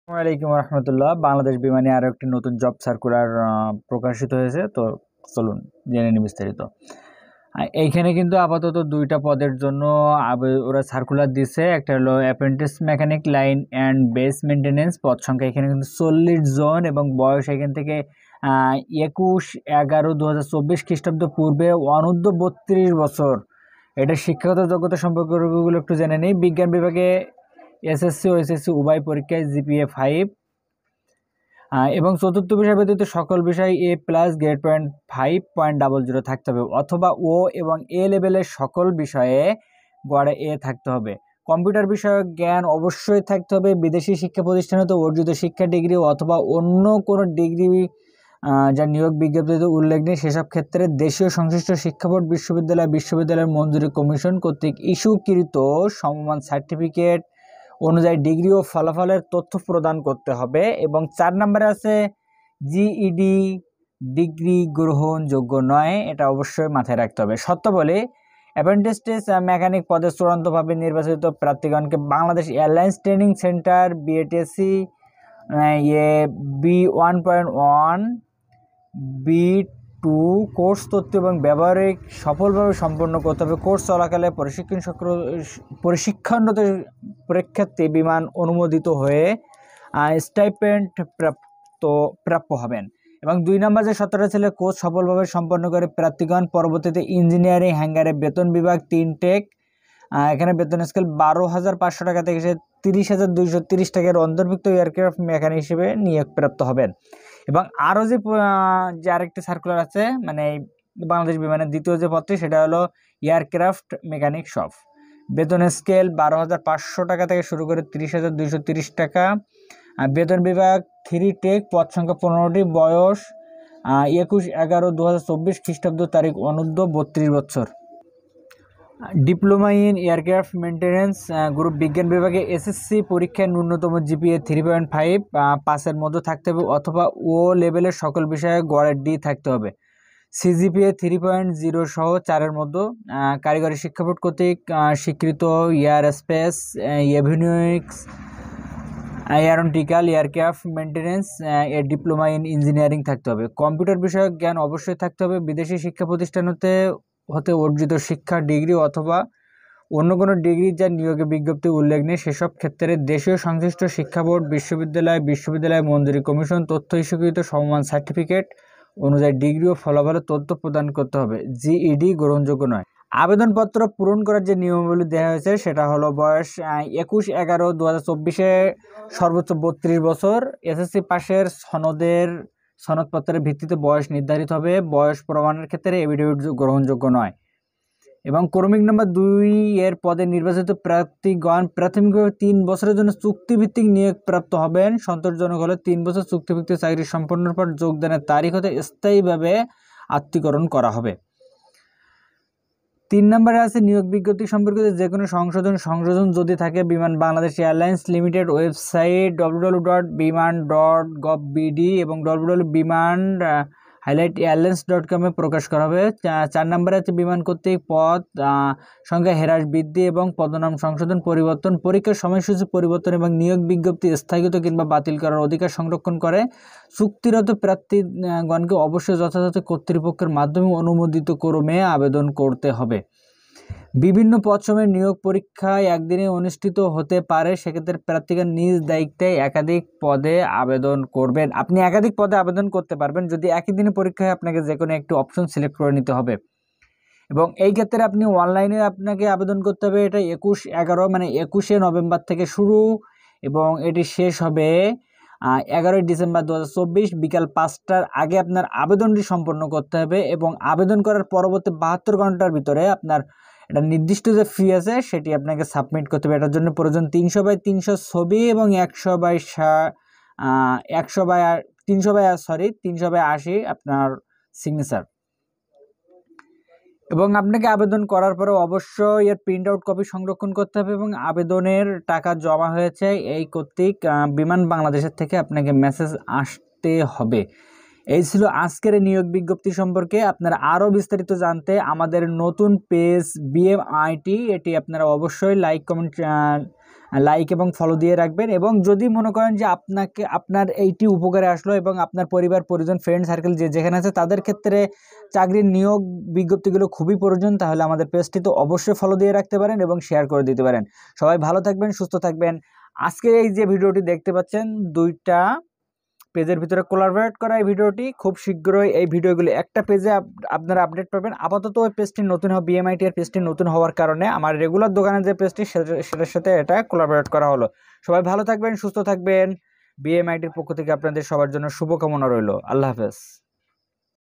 আসসালামাইকুম রহমতুল্লাহ। বাংলাদেশ বিমানে আরও একটি নতুন জব সার্কুলার প্রকাশিত হয়েছে। তো চলুন জেনে নিই বিস্তারিত। এইখানে কিন্তু আপাতত দুইটা পদের জন্য ওরা সার্কুলার দিছে। একটা হলো apprentice mechanic line and base maintenance, পদ সংখ্যা এখানে কিন্তু 40 জন এবং বয়স এখান থেকে 21/11/2024 খ্রিস্টাব্দ পূর্বে অনূর্ধ্ব 32 বছর। এটা শিক্ষাগত যোগ্যতা সম্পর্কগুলো একটু জেনে নিই। বিজ্ঞান বিভাগে এসএসসি ও এসএসসি উভয় পরীক্ষায় জিপিএ 5 এবং চতুর্থ বিষয় ব্যতীত সকল বিষয় A+ গ্রেড পয়েন্ট 5.00 থাকতে হবে, অথবা ও এবং এ লেভেলের সকল বিষয়ে গড়ে এ থাকতে হবে। কম্পিউটার বিষয়ক জ্ঞান অবশ্যই থাকতে হবে। বিদেশি শিক্ষা প্রতিষ্ঠানে তো অর্জিত শিক্ষা ডিগ্রি অথবা অন্য কোনো ডিগ্রি যা নিয়োগ বিজ্ঞপ্তিতে উল্লেখ নেই সেসব ক্ষেত্রে দেশীয় সংশ্লিষ্ট শিক্ষা বোর্ড বিশ্ববিদ্যালয়ের মঞ্জুরি কমিশন কর্তৃক ইস্যুকৃত সমমান সার্টিফিকেট অনুযায়ী ডিগ্রি ও ফলাফলের তথ্য প্রদান করতে হবে। এবং 4 নম্বরে আছে জিইডি ডিগ্রি গ্রহণযোগ্য নয়, এটা অবশ্যই মাথায় রাখতে হবে। শর্তাবলী: অ্যাপ্রেন্টিস মেকানিক পদে চূড়ান্তভাবে নির্বাচিত প্রার্থীগণকে Bangladesh airlines training centre BATC B1.1 B2 course তথ্য এবং ব্যবহারিক সফলভাবে সম্পন্ন করতে হবে। কোর্স চলাকালে প্রশিক্ষণরত পরীক্ষার্থী বিমান অনুমোদিত হয়ে স্টাইপেন্ড প্রাপ্য হবেন। এবং 2 নম্বর যে শর্তটা ছিল, কোর্স সফলভাবে সম্পন্ন করে প্রার্থীগণ পরবর্তীতে ইঞ্জিনিয়ারিং হ্যাঙ্গারে বেতন বিভাগ 3 টেক, এখানে বেতন স্কেল 12,500 টাকা থেকে 30,230 টাকার অন্তর্ভুক্ত এয়ারক্রাফট মেকানিক হিসেবে নিয়োগপ্রাপ্ত হবেন। এবং আরও যে আরেকটি সার্কুলার আছে, মানে বাংলাদেশ বিমানের দ্বিতীয় যে পদটি, সেটা হলো এয়ারক্রাফট মেকানিক শপ। বেতন স্কেল 12,500 টাকা থেকে শুরু করে 30,230 টাকা। বেতন বিভাগ 3 টেক, পদ সংখ্যা 15টি, বয়স 21/11/2024 খ্রিস্টাব্দ, তারিখ অনূর্ধ্ব 32 বছর। Diploma in aircraft maintenance group বিজ্ঞান বিভাগে এসএসসি পরীক্ষায় ন্যূনতম জিপিএ 3.5 5-এর মধ্যে থাকতে হবে, অথবা ও লেভেলের সকল বিষয়ে গড়ে ডি থাকতে হবে। সিজিপিএ 3.0 সহ 4-এর মধ্যে। কারিগরি শিক্ষা বোর্ড কর্তৃক স্বীকৃত এয়ারস্পেস, এভিনিউক্স, এয়ারনটিক্যাল, এয়ারক্রাফট মেনটেন্যান্স এর ডিপ্লোমা ইন ইঞ্জিনিয়ারিং থাকতে হবে। কম্পিউটার বিষয়ক জ্ঞান অবশ্যই থাকতে হবে। বিদেশি শিক্ষা প্রতিষ্ঠান হতে অর্জিত শিক্ষা ডিগ্রি অথবা অন্য কোনো ডিগ্রি যা নিয়োগে বিজ্ঞপ্তি উল্লেখ নেই সেসব ক্ষেত্রে দেশীয় সংশ্লিষ্ট শিক্ষা বোর্ড বিশ্ববিদ্যালয় মঞ্জুরি কমিশন তথ্য ইস্যুকৃত সমমান সার্টিফিকেট অনুযায়ী ডিগ্রি ও ফলাফলের তথ্য প্রদান করতে হবে। জিইডি গ্রহণযোগ্য নয়। আবেদনপত্র পূরণ করার যে নিয়মাবলী দেওয়া হয়েছে সেটা হলো বয়স 21/11/2024 সর্বোচ্চ 32 বছর। এসএসসি পাশের সনদপত্রের ভিত্তিতে বয়স নির্ধারিত হবে। বয়স প্রমাণের ক্ষেত্রে এফিডেভিট গ্রহণযোগ্য নয়। এবং ক্রমিক নম্বর 2 এর পদে নির্বাচিত প্রার্থীগণ প্রাথমিকভাবে 3 বছরের জন্য চুক্তিভিত্তিক নিয়োগপ্রাপ্ত হবেন। সন্তোষজনক হলে 3 বছর চুক্তিভিত্তিক চাকরি সম্পন্নের পর যোগদানের তারিখ হতে স্থায়ীভাবে আত্মীকরণ করা হবে। 3 নম্বরে আছে নিয়োগ বিজ্ঞপ্তি সম্পর্কিত যে কোনো সংশোধন যদি থাকে বিমান Bangladesh airlines limited website www.biman.gov.bd এবং www.biman-airlines.com প্রকাশ করা হবে। 4 নম্বরে আছে বিমান কর্তৃক পদ সংখ্যা হ্রাস বৃদ্ধি এবং পদনাম সংশোধন পরিবর্তন, পরীক্ষার সময়সূচি পরিবর্তন এবং নিয়োগ বিজ্ঞপ্তি স্থগিত কিংবা বাতিল করার অধিকার সংরক্ষণ করে। চুক্তিরত প্রার্থীগণকে অবশ্যই যথাযথ কর্তৃপক্ষের মাধ্যমে অনুমোদিত ক্রমে আবেদন করতে হবে। বিভিন্ন পদসমূহের নিয়োগ পরীক্ষা একদিনে অনুষ্ঠিত হতে পারে, সেক্ষেত্রে প্রার্থীগণ নিজ দায়িত্বে একাধিক পদে আবেদন করবেন। আপনি একাধিক পদে আবেদন করতে পারবেন যদি একই দিনে পরীক্ষায় আপনাকে যে কোনো একটি অপশন সিলেক্ট করে নিতে হবে। এবং এই ক্ষেত্রে আপনি অনলাইনে আপনাকে আবেদন করতে হবে। এটা 21/11 মানে 21শে নভেম্বর থেকে শুরু এবং এটি শেষ হবে 11ই ডিসেম্বর 2024 বিকাল 5টার আগে আপনার আবেদনটি সম্পন্ন করতে হবে। এবং আবেদন করার পরবর্তী 72 ঘন্টার ভিতরে আপনার এটা নির্দিষ্ট যে ফি আছে সেটি আপনাকে সাবমিট করতে হবে। এটার জন্য প্রয়োজন 300/300 ছবি এবং 300/80 আপনার সিগনেচার। এবং আপনাকে আবেদন করার পরে অবশ্যই এর প্রিন্ট আউট কপি সংরক্ষণ করতে হবে এবং আবেদনের টাকা জমা হয়েছে এই কর্তৃক বিমান বাংলাদেশের থেকে আপনাকে মেসেজ আসতে হবে। এই ছিল আজকের এই নিয়োগ বিজ্ঞপ্তি সম্পর্কে। আপনারা আরও বিস্তারিত জানতে আমাদের নতুন পেজ BMIT এটি আপনারা অবশ্যই লাইক এবং ফলো দিয়ে রাখবেন। এবং যদি মনে করেন যে আপনার এইটি উপকারে আসলো এবং আপনার পরিবার পরিজন ফ্রেন্ড সার্কেল যেখানে আছে তাদের ক্ষেত্রে চাকরির নিয়োগ বিজ্ঞপ্তিগুলো খুবই প্রয়োজন, তাহলে আমাদের পেজটি তো অবশ্যই ফলো দিয়ে রাখতে পারেন এবং শেয়ার করে দিতে পারেন। সবাই ভালো থাকবেন, সুস্থ থাকবেন। আজকে এই যে ভিডিওটি দেখতে পাচ্ছেন, 2টা পেজের ভিতরে কোলাবরেট করা এই ভিডিওটি, খুব শীঘ্রই এই ভিডিওগুলি একটা পেজে আপনারা আপডেট পাবেন। আপাতত ওই পেজটি নতুন হবে, BMIT এর পেজটি নতুন হওয়ার কারণে আমার রেগুলার দোকানের যে পেজটি সেটার সাথে এটা কোলাবরেট করা হলো। সবাই ভালো থাকবেন, সুস্থ থাকবেন। BMIT এর পক্ষ থেকে আপনাদের সবার জন্য শুভকামনা রইল। আল্লাহ হাফেজ।